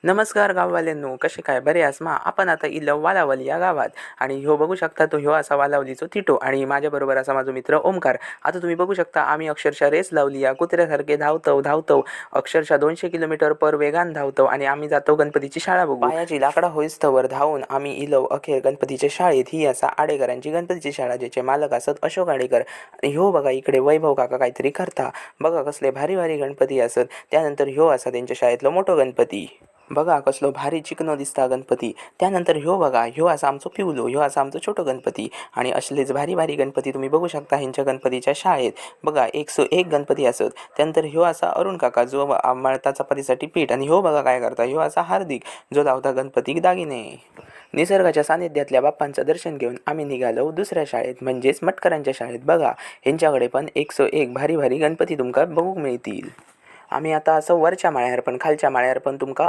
नमस्कार गाववाल्यांनो, कसे काय बरे आसमा. आपण आता इल्लो वालावली या गावात आणि ह्यो बघू शकता तो ह्यो असा वालावलीचो तिटो आणि माझ्याबरोबर असा माझो मित्र ओमकार. आता तुम्ही बघू शकता आम्ही अक्षरशः रेस लावली या कुत्र्यासारखे धावतो अक्षरशः 200 किलोमीटर पर वेगान धावतो आणि आम्ही जातो गणपतीची शाळा बघू. पायाची लाकडा होईस्तवर धावून आम्ही इलो अखेर गणपतीच्या शाळेत. ही असा आडेकरांची गणपतीची शाळा ज्याचे मालक असत अशोक आडेकर. आणि ह्यो बघा इकडे वैभव काका काहीतरी करता. बघा कसले भारी भारी गणपती असत. त्यानंतर ह्यो असा त्यांच्या शाळेतलो मोठो गणपती. बघा कसलो भारी चिकनो दिसता गणपती. त्यानंतर ह्यो बघा ह्यो असा आमचो पिवलो, ह्यो असा आमचो छोटो गणपती. आणि असलेच भारी भारी गणपती तुम्ही बघू शकता ह्यांच्या गणपतीच्या शाळेत. बघा 101 गणपती असत. त्यानंतर ह्यो असा अरुण काका जो मळता चपातीसाठी पीठ. आणि ह्यो बघा काय करता, ह्यो असा हार्दिक जो लावता गणपतीक दागिने. निसर्गाच्या सानिध्यातल्या बाप्पांचं दर्शन घेऊन आम्ही निघालो दुसऱ्या शाळेत म्हणजेच मटकरांच्या शाळेत. बघा ह्यांच्याकडे पण 101 भारी भारी गणपती तुमका बघूक मिळतील. आम्ही आता असं वरच्या माळ्यावर पण खालच्या माळ्यावर पण तुमका